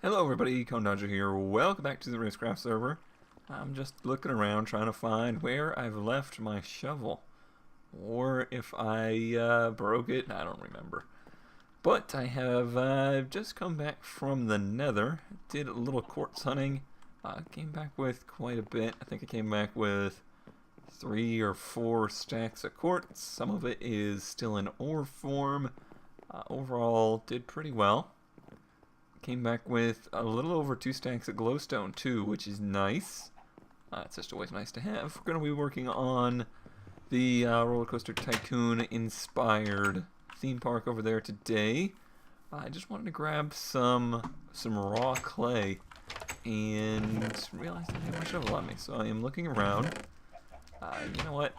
Hello everybody, Dodger here. Welcome back to the RaceCraft server. I'm just looking around trying to find where I've left my shovel. Or if I broke it, I don't remember. But I have just come back from the nether, did a little quartz hunting, came back with quite a bit. I think I came back with 3 or 4 stacks of quartz. Some of it is still in ore form. Overall, did pretty well. Came back with a little over 2 stacks of glowstone too, which is nice. It's just always nice to have. We're going to be working on the Roller Coaster Tycoon inspired theme park over there today. I just wanted to grab some raw clay and realized I didn't have my shovel on me, so I am looking around. You know what?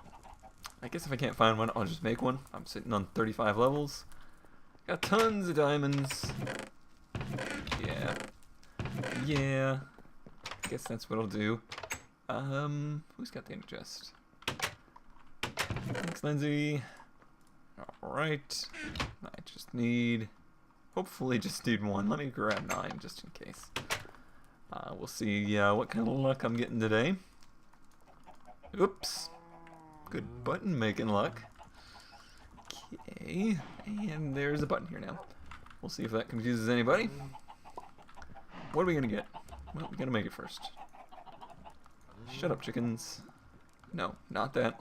I guess if I can't find one, I'll just make one. I'm sitting on 35 levels. Got tons of diamonds. Yeah, I guess that's what I'll do. Who's got the ender chest? Thanks, Lindsey. Alright, I just need, hopefully just need one. Let me grab 9 just in case. We'll see what kind of luck I'm getting today. Oops. Good button making luck. Okay, and there's a button here now. We'll see if that confuses anybody. What are we gonna get? Well, we gotta make it first. Shut up, chickens. No, not that.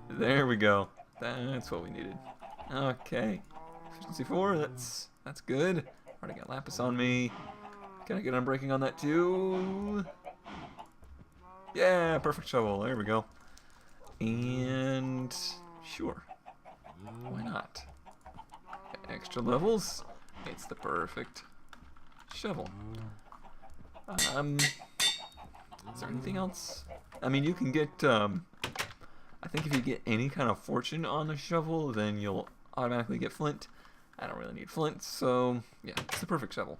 There we go. That's what we needed. Okay. Efficiency 4, that's good. Already got lapis on me. Can I get unbreaking on that too? Yeah, perfect shovel. There we go. And sure. Why not? Extra levels. It's the perfect shovel. Is there anything else? I mean, you can get, I think if you get any kind of fortune on a shovel, then you'll automatically get flint. I don't really need flint, so yeah, it's the perfect shovel.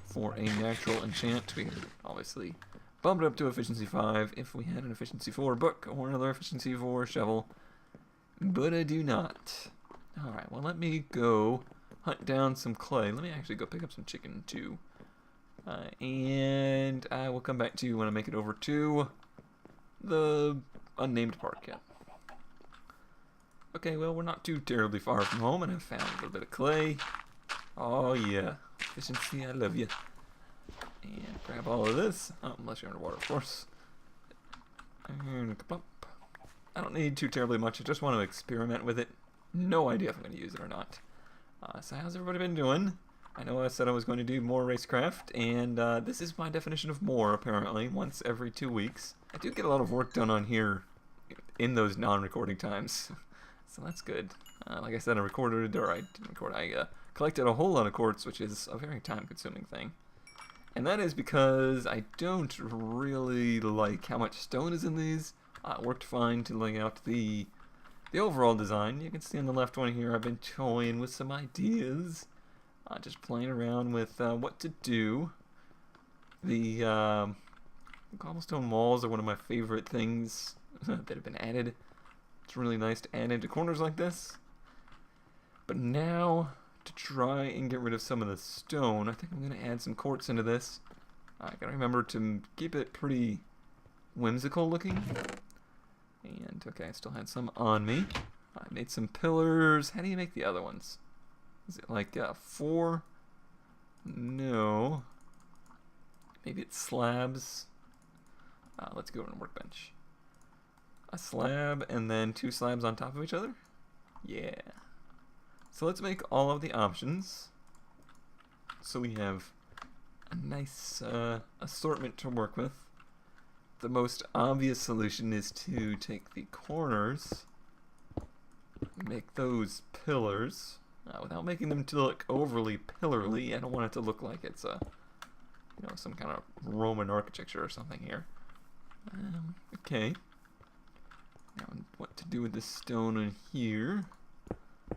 For a natural enchant, we can obviously bump it up to efficiency 5 if we had an efficiency 4 book or another efficiency 4 shovel, but I do not. Alright, well let me go hunt down some clay. Let me actually go pick up some chicken too. And I will come back to you when I make it over to the unnamed park yet. Okay, well we're not too terribly far from home and I've found a little bit of clay. Oh yeah, efficiency, I love you. And grab all of this, unless you're underwater of course. And I don't need too terribly much, I just want to experiment with it. No idea if I'm going to use it or not. So how's everybody been doing? I know I said I was going to do more RaceCraft, and this is my definition of more, apparently, once every 2 weeks. I do get a lot of work done on here in those non-recording times, so that's good. Like I said, I recorded, or I didn't record, I collected a whole lot of quartz, which is a very time-consuming thing. And that is because I don't really like how much stone is in these. It worked fine to lay out the overall design. You can see on the left one here, I've been toying with some ideas. Just playing around with what to do. The cobblestone walls are one of my favorite things that have been added. It's really nice to add into corners like this. But now, to try and get rid of some of the stone, I think I'm going to add some quartz into this. I gotta remember to keep it pretty whimsical looking. And okay, I still had some on me. I made some pillars. How do you make the other ones? Is it like 4? No. Maybe it's slabs. Let's go on a workbench. A slab and then 2 slabs on top of each other? Yeah. So let's make all of the options. So we have a nice assortment to work with. The most obvious solution is to take the corners, make those pillars, without making them to look overly pillarly. I don't want it to look like it's some kind of Roman architecture or something here. Okay. Now what to do with this stone in here?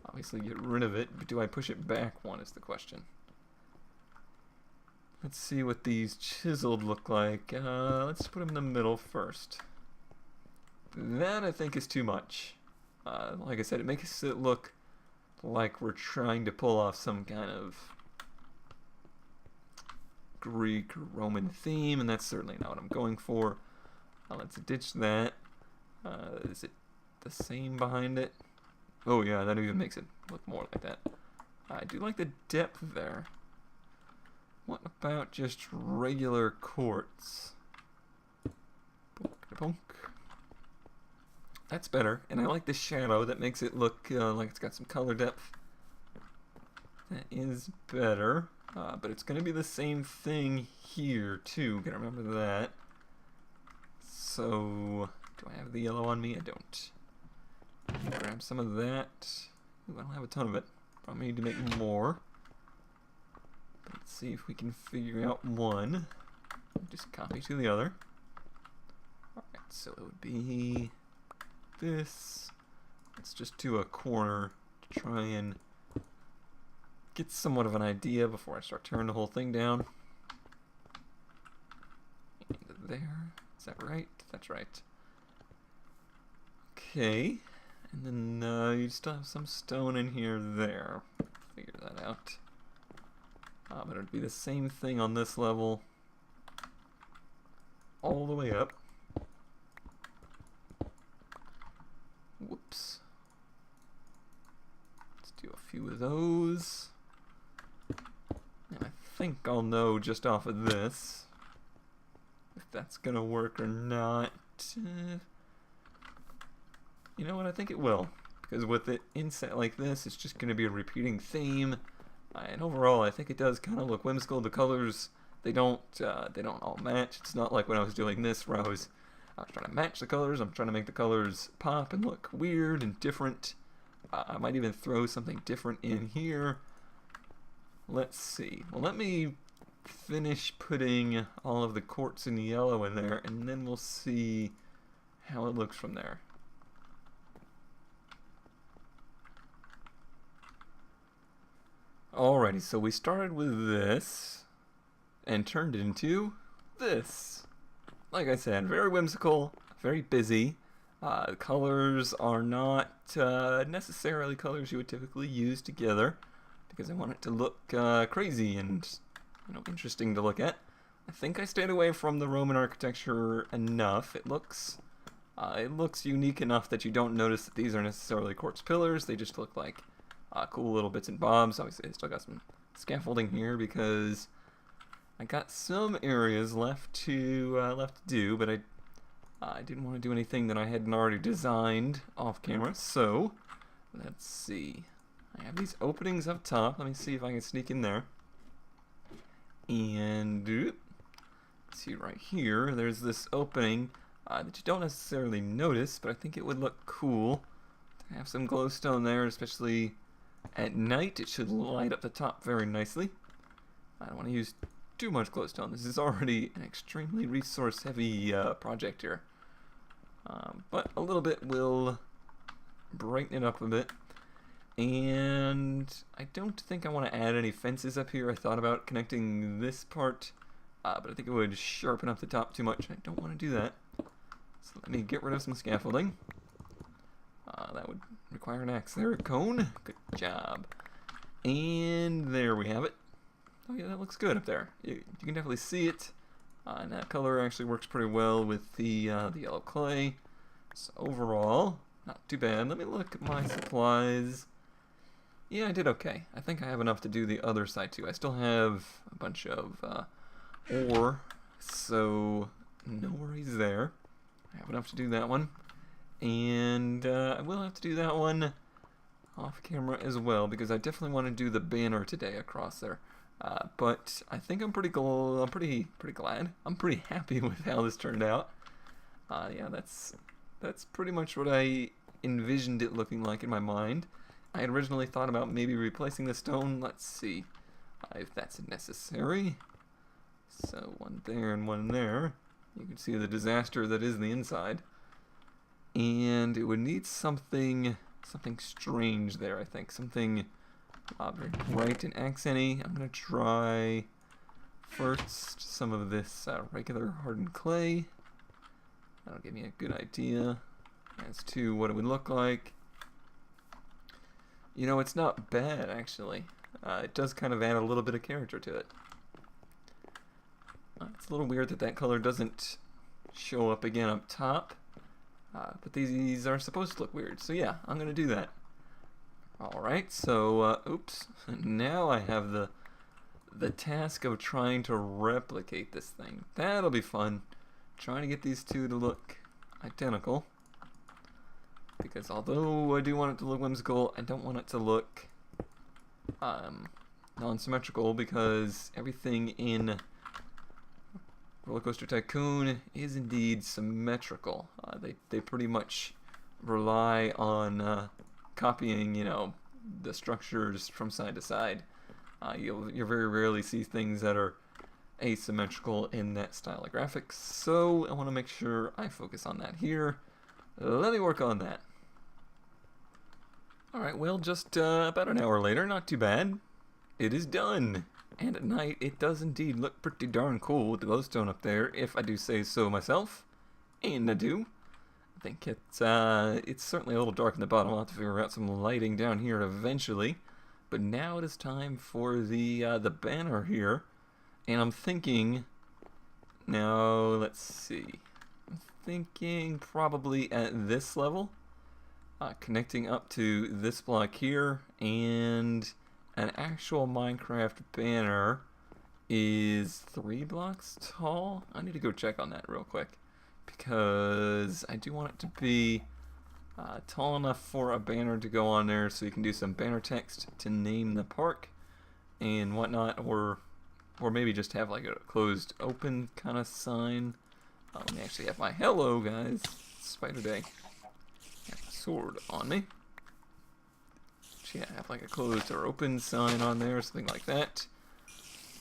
Obviously get rid of it, but do I push it back one is the question. Let's see what these chiseled look like. Let's put them in the middle first. That I think is too much. Like I said, it makes it look like we're trying to pull off some kind of Greek or Roman theme, and that's certainly not what I'm going for. Let's ditch that. Is it the same behind it? Oh yeah, that even makes it look more like that. I do like the depth there. What about just regular quartz? Bonk. That's better, and I like the shadow. That makes it look like it's got some color depth. That is better, but it's going to be the same thing here too. Gotta remember that. So, do I have the yellow on me? I don't. Grab some of that. Ooh, I don't have a ton of it. Probably need to make more. Let's see if we can figure out one. Just copy to the other. Alright, so it would be this. Let's just do a corner to try and get somewhat of an idea before I start tearing the whole thing down. And there. Is that right? That's right. Okay. And then you still have some stone in here there. Figure that out. But it would be the same thing on this level. All the way up. Whoops. Let's do a few of those. And I think I'll know just off of this if that's gonna work or not. You know what? I think it will, because with it inset like this, it's just gonna be a repeating theme. And overall, I think it does kind of look whimsical. The colors, they don't all match. It's not like when I was doing this, where I was trying to match the colors. I'm trying to make the colors pop and look weird and different. I might even throw something different in here. Let's see. Well, let me finish putting all of the quartz and yellow in there, and then we'll see how it looks from there. Alrighty, so we started with this and turned it into this. Like I said, very whimsical, very busy. The colors are not necessarily colors you would typically use together, because I want it to look crazy and, you know, interesting to look at. I think I stayed away from the Roman architecture enough. It looks unique enough that you don't notice that these are necessarily quartz pillars. They just look like cool little bits and bobs. Obviously, I still got some scaffolding here because I got some areas left to do, but I didn't want to do anything that I hadn't already designed off camera. So let's see. I have these openings up top. Let me see if I can sneak in there. And see right here, there's this opening that you don't necessarily notice, but I think it would look cool to have some glowstone there, especially at night. It should light up the top very nicely. I don't want to use too much glowstone. This is already an extremely resource heavy project here. But a little bit will brighten it up a bit. And I don't think I want to add any fences up here. I thought about connecting this part, but I think it would sharpen up the top too much. I don't want to do that. So let me get rid of some scaffolding. That would require an axe there, a cone. Good job. And there we have it. Oh yeah, that looks good up there. You can definitely see it. And that color actually works pretty well with the yellow clay. So overall, not too bad. Let me look at my supplies. Yeah, I did okay. I think I have enough to do the other side too. I still have a bunch of ore, so no worries there. I have enough to do that one. And I will have to do that one off camera as well, because I definitely want to do the banner today across there. But I think I'm pretty glad. I'm pretty happy with how this turned out. Yeah, that's pretty much what I envisioned it looking like in my mind. I had originally thought about maybe replacing the stone. Let's see if that's necessary. So one there and one there. You can see the disaster that is the inside. And it would need something strange there, I think. Something very bright and accenty. I'm going to try first some of this regular hardened clay. That'll give me a good idea as to what it would look like. You know, it's not bad, actually. It does kind of add a little bit of character to it. It's a little weird that that color doesn't show up again up top. But these are supposed to look weird. So yeah, I'm going to do that. Alright, so, oops. Now I have the task of trying to replicate this thing. That'll be fun. Trying to get these two to look identical. Because although I do want it to look whimsical, I don't want it to look non-symmetrical, because everything in Roller Coaster Tycoon is indeed symmetrical. They pretty much rely on copying, you know, the structures from side to side. You'll very rarely see things that are asymmetrical in that style of graphics, so I want to make sure I focus on that here. Let me work on that. Alright, well, just about an hour later, not too bad. It is done. And at night, it does indeed look pretty darn cool with the glowstone up there, if I do say so myself. And I do. I think it's certainly a little dark in the bottom. I'll have to figure out some lighting down here eventually. But now it is time for the banner here. And I'm thinking, now, let's see. I'm thinking probably at this level, connecting up to this block here, and an actual Minecraft banner is 3 blocks tall. I need to go check on that real quick, because I do want it to be tall enough for a banner to go on there, so you can do some banner text to name the park and whatnot, or maybe just have like a closed open kind of sign. Let me actually have my hello guys, Spider Day. Have a sword on me. Yeah, have like a closed or open sign on there, something like that.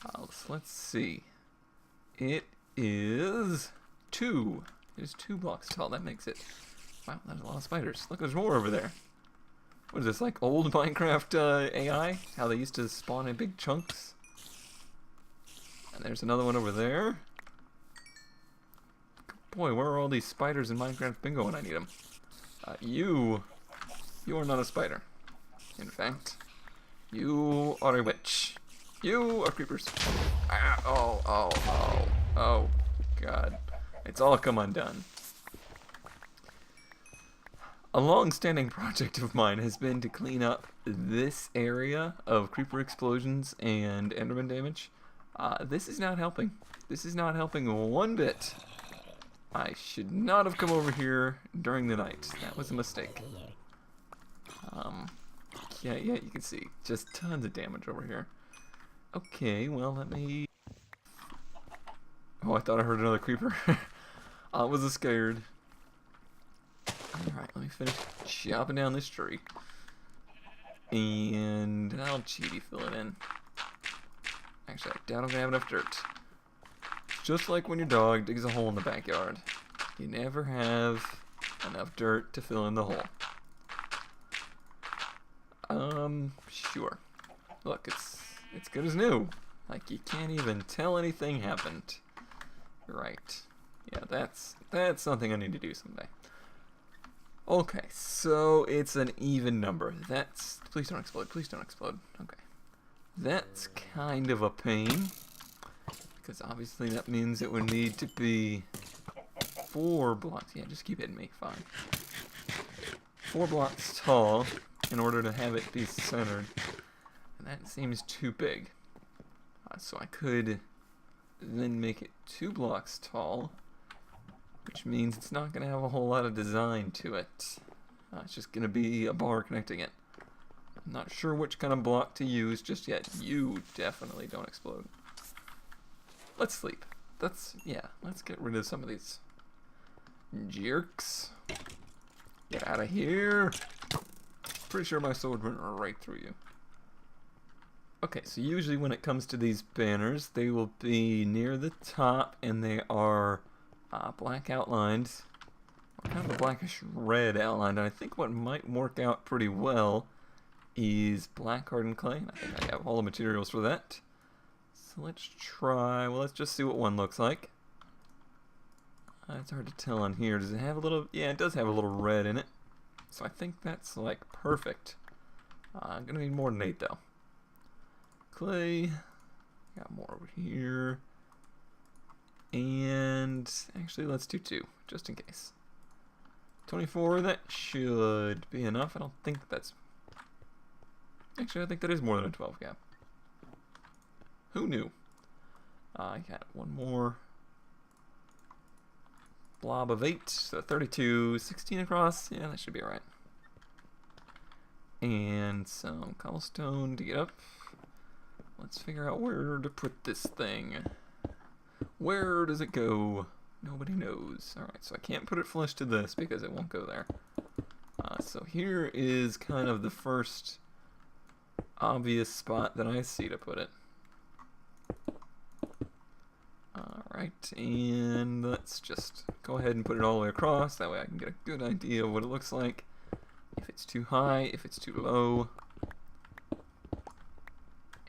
So let's see. It is 2. It is 2 blocks tall. That makes it. Wow, there's a lot of spiders. Look, there's more over there. What is this, like old Minecraft AI? How they used to spawn in big chunks? And there's another one over there. Boy, where are all these spiders in Minecraft Bingo when I need them? You are not a spider. In fact, you are a witch. You are creepers. Ah, oh, God. It's all come undone. A long-standing project of mine has been to clean up this area of creeper explosions and enderman damage. This is not helping. This is not helping one bit. I should not have come over here during the night. That was a mistake. Yeah, you can see just tons of damage over here. Okay, well, let me... Oh, I thought I heard another creeper. I was scared. Alright, let me finish chopping down this tree. And I'll cheaty fill it in. Actually, I doubt I'm gonna have enough dirt. Just like when your dog digs a hole in the backyard. You never have enough dirt to fill in the hole. Sure. Look, it's good as new. Like, you can't even tell anything happened. Right. Yeah, that's something I need to do someday. Okay, so it's an even number. That's... Please don't explode. Please don't explode. Okay. That's kind of a pain, because obviously that means it would need to be 4 blocks. Yeah, just keep hitting me. Fine. 4 blocks tall in order to have it be centered. And that seems too big. So I could then make it 2 blocks tall, which means it's not going to have a whole lot of design to it. It's just going to be a bar connecting it. I'm not sure which kind of block to use just yet. You definitely don't explode. Let's sleep. Let's get rid of some of these jerks. Get out of here. Pretty sure my sword went right through you. Okay, so usually when it comes to these banners, they will be near the top, and they are black outlined, or kind of a blackish red outline. And I think what might work out pretty well is black hardened clay. I think I have all the materials for that. So let's try, well, let's just see what one looks like. It's hard to tell on here. Does it have a little, yeah, it does have a little red in it. So I think that's like perfect. I'm gonna need more than 8 though. Clay, got more over here. And actually, let's do 2, just in case. 24, that should be enough. I don't think that's... Actually, I think that is more than a 12 gap. Who knew? I got one more blob of 8, so 32, 16 across. Yeah, that should be alright. And some cobblestone to get up. Let's figure out where to put this thing. Where does it go? Nobody knows. Alright, so I can't put it flush to this because it won't go there. So here is kind of the first obvious spot that I see to put it. Alright, and let's just go ahead and put it all the way across. That way I can get a good idea of what it looks like. If it's too high, if it's too low.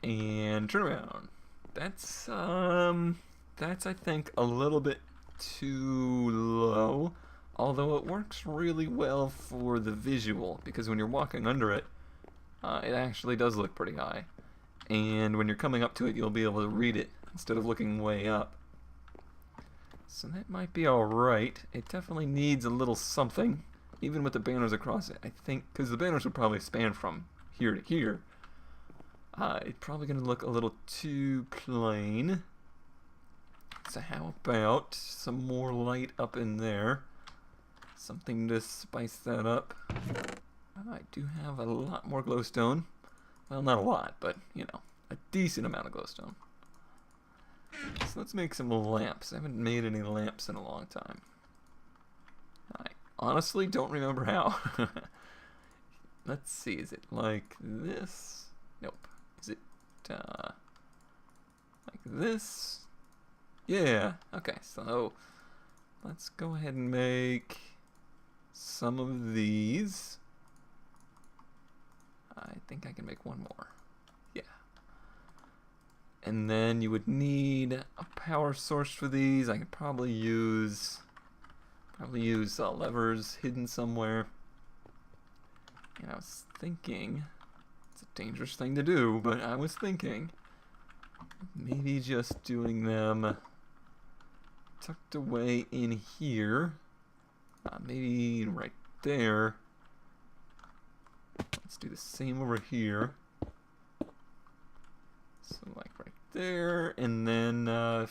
And turn around. That's I think a little bit too low, although it works really well for the visual, because when you're walking under it, it actually does look pretty high. And when you're coming up to it, you'll be able to read it instead of looking way up. So that might be alright. It definitely needs a little something, even with the banners across it, I think, because the banners would probably span from here to here. It's probably going to look a little too plain. So how about some more light up in there? Something to spice that up. I do have a lot more glowstone. Well, not a lot, but, you know, a decent amount of glowstone. So let's make some lamps. I haven't made any lamps in a long time. I honestly don't remember how. Let's see, is it like this? Nope. Is it like this? Yeah, okay, so let's go ahead and make some of these. I think I can make one more. Yeah. And then you would need a power source for these. I could probably use levers hidden somewhere. And I was thinking, it's a dangerous thing to do, but I was thinking maybe just doing them tucked away in here. Maybe right there. Let's do the same over here. So like right there, and then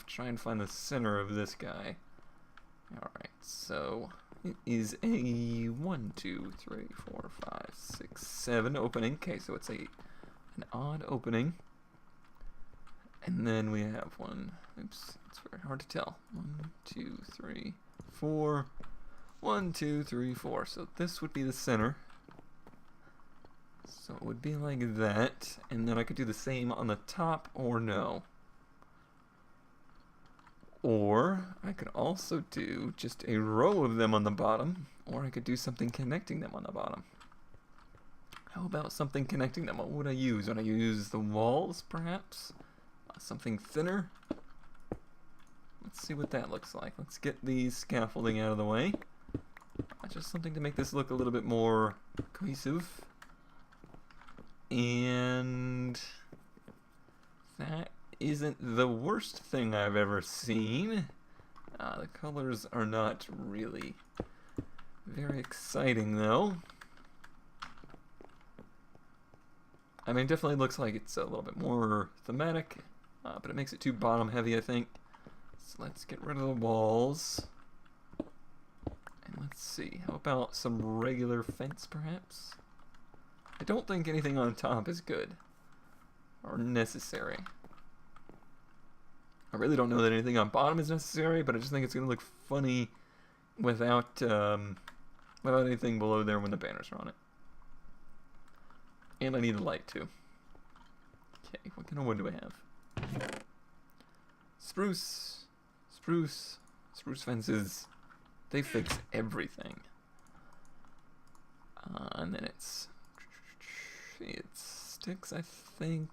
try and find the center of this guy. Alright, so it is a 1, 2, 3, 4, 5, 6, 7 opening. Okay, so it's an odd opening. And then we have one, oops, it's very hard to tell. 1, 2, 3, 4. 1, 2, 3, 4. So this would be the center. So it would be like that, and then I could do the same on the top, or no. Or I could also do just a row of them on the bottom, or I could do something connecting them on the bottom. How about something connecting them? What would I use? Would I use the walls, perhaps? Something thinner? Let's see what that looks like. Let's get the scaffolding out of the way. Just something to make this look a little bit more cohesive. And that isn't the worst thing I've ever seen. The colors are not really very exciting, though. I mean, it definitely looks like it's a little bit more thematic, but it makes it too bottom heavy, I think. So let's get rid of the walls. And let's see, how about some regular fence, perhaps? I don't think anything on top is good or necessary. I really don't know that anything on bottom is necessary, but I just think it's going to look funny without anything below there when the banners are on it. And I need a light too. Okay, what kind of wood do I have? Spruce. Spruce. Spruce fences. They fix everything. And then it's sticks, I think.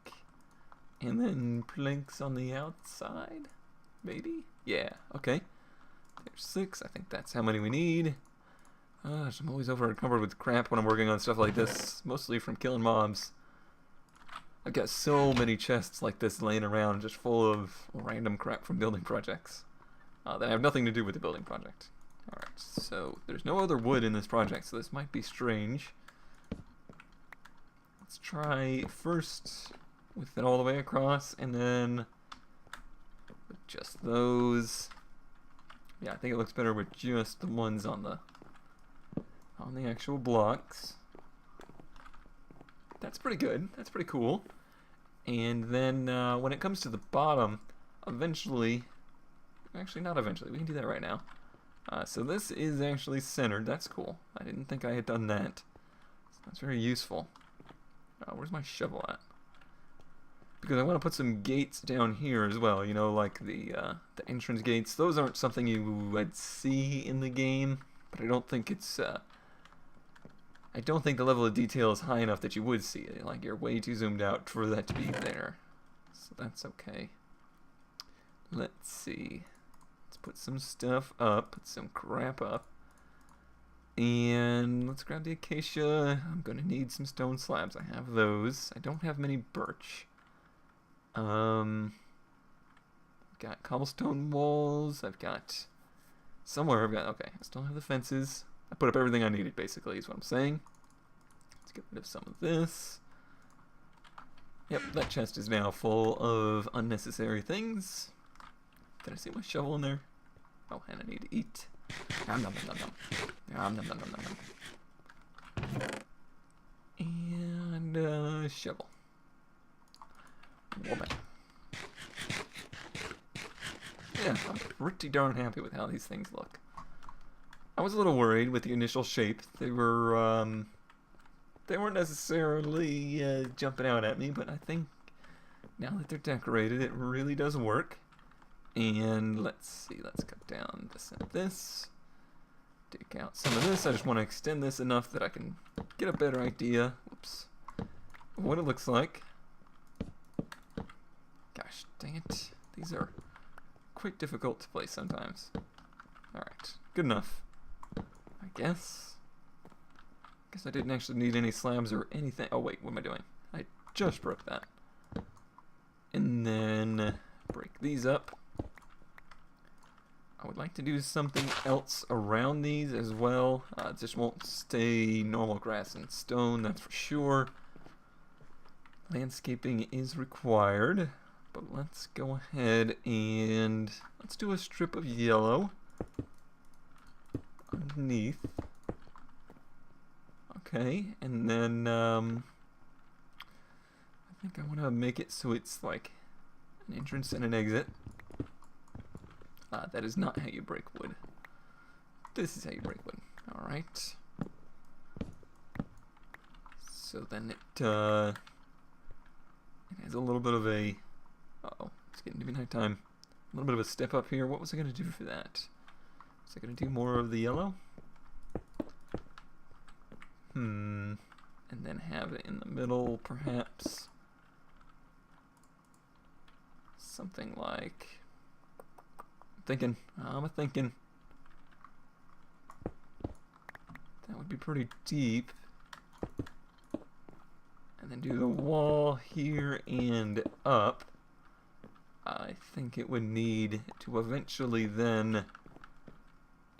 And then planks on the outside? Maybe? Yeah, okay. There's 6. I think that's how many we need. Gosh, I'm always over encumbered with crap when I'm working on stuff like this. Mostly from killing mobs. I've got so many chests like this laying around just full of random crap from building projects. that have nothing to do with the building project. Alright, so there's no other wood in this project, so this might be strange. Let's try first with it all the way across, and then with just those. Yeah, I think it looks better with just the ones on the actual blocks. That's pretty good. That's pretty cool. And then when it comes to the bottom, eventually, actually not eventually, we can do that right now. So this is actually centered. That's cool. I didn't think I had done that. So that's very useful. Where's my shovel at? Because I want to put some gates down here as well. You know, like the entrance gates. Those aren't something you would see in the game, but I don't think it's. I don't think the level of detail is high enough that you would see it. Like, you're way too zoomed out for that to be there. So that's okay. Let's see. Let's put some stuff up, put some crap up. And let's grab the acacia. I'm going to need some stone slabs. I have those. I don't have many birch. Got cobblestone walls. I've got somewhere. Okay, I still have the fences. I put up everything I needed, basically, is what I'm saying. Let's get rid of some of this. Yep, that chest is now full of unnecessary things. Did I see my shovel in there? Oh, and I need to eat. Nom nom nom nom nom. Nom nom nom nom nom. And shovel. Whoa, yeah, I'm pretty darn happy with how these things look. I was a little worried with the initial shape. They weren't necessarily jumping out at me, but I think now that they're decorated, it really does work. And let's see, let's cut down this and this. Take out some of this. I just want to extend this enough that I can get a better idea. Whoops. Of what it looks like. Gosh, dang it. These are quite difficult to place sometimes. Alright, good enough. I guess I didn't actually need any slabs or anything. Oh wait, what am I doing? I just broke that. And then break these up. I would like to do something else around these as well. It just won't stay normal grass and stone, that's for sure. Landscaping is required, but let's go ahead and let's do a strip of yellow underneath. Okay, and then I think I want to make it so it's like an entrance and an exit. That is not how you break wood. This is how you break wood. Alright. So then it has a little bit of a... Uh-oh, it's getting to be nighttime. A little bit of a step up here. What was I going to do for that? Was I going to do more of the yellow? And then have it in the middle, perhaps. Something like... I'm thinking. That would be pretty deep. And then do the wall here and up. I think it would need to eventually then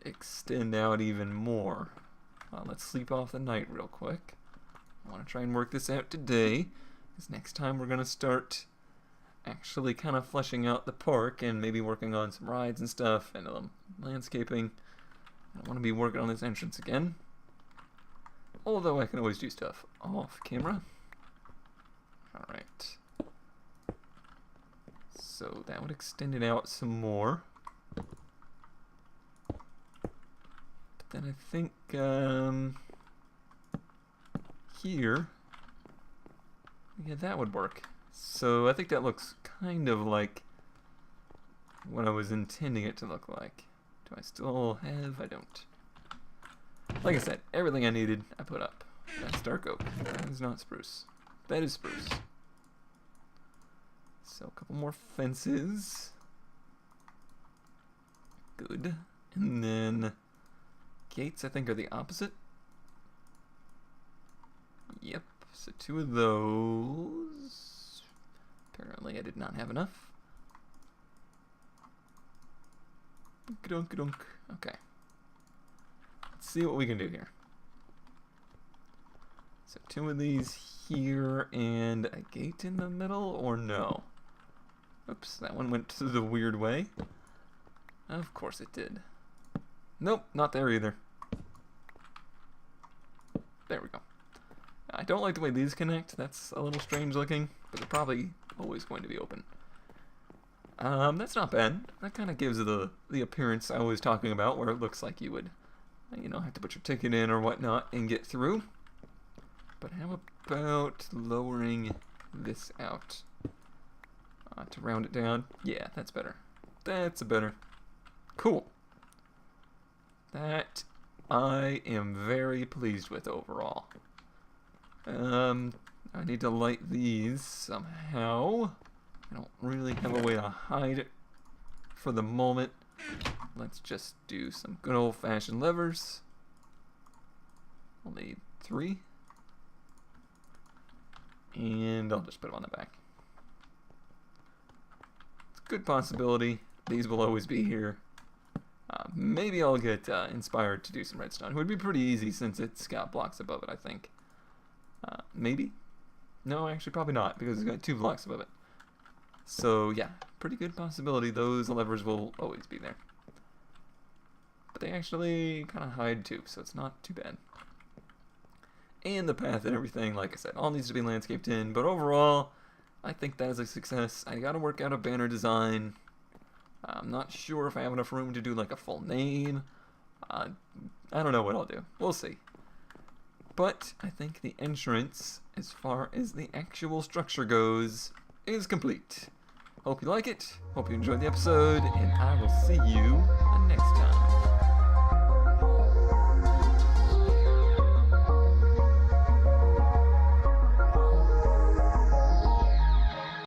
extend out even more. Let's sleep off the night real quick. I want to try and work this out today, because next time we're going to start actually kind of fleshing out the park and maybe working on some rides and stuff and landscaping. I want to be working on this entrance again. Although I can always do stuff off camera. Alright. So that would extend it out some more. But then I think here, yeah, that would work. So I think that looks kind of like what I was intending it to look like. Do I still have? I don't. Like I said, everything I needed, I put up. That's dark oak. That is not spruce. That is spruce. So a couple more fences. Good. And then gates, I think, are the opposite. Yep. So 2 of those. Apparently I did not have enough. Dunk. Okay. Let's see what we can do here. So 2 of these here and a gate in the middle, or no? Oops, that one went the weird way. Of course it did. Nope, not there either. There we go. I don't like the way these connect. That's a little strange looking, but they're probably always going to be open. That's not bad. That kind of gives the appearance I was talking about, where it looks like you would, you know, have to put your ticket in or whatnot and get through. But how about lowering this out to round it down? Yeah, that's better. That's better. Cool. That I am very pleased with overall. I need to light these somehow. I don't really have a way to hide it for the moment. Let's just do some good old-fashioned levers. I'll need 3. And I'll just put them on the back. It's a good possibility. These will always be here. Maybe I'll get inspired to do some redstone. It would be pretty easy since it's got blocks above it, I think. Maybe? No, actually probably not, because it's got 2 blocks above it. So yeah, pretty good possibility those levers will always be there. But they actually kind of hide too, so it's not too bad. And the path and everything, like I said, all needs to be landscaped in, but overall, I think that is a success. I gotta work out a banner design. I'm not sure if I have enough room to do like a full name. I don't know what I'll do. We'll see. But I think the entrance, as far as the actual structure goes, is complete. Hope you like it, hope you enjoyed the episode, and I will see you next time.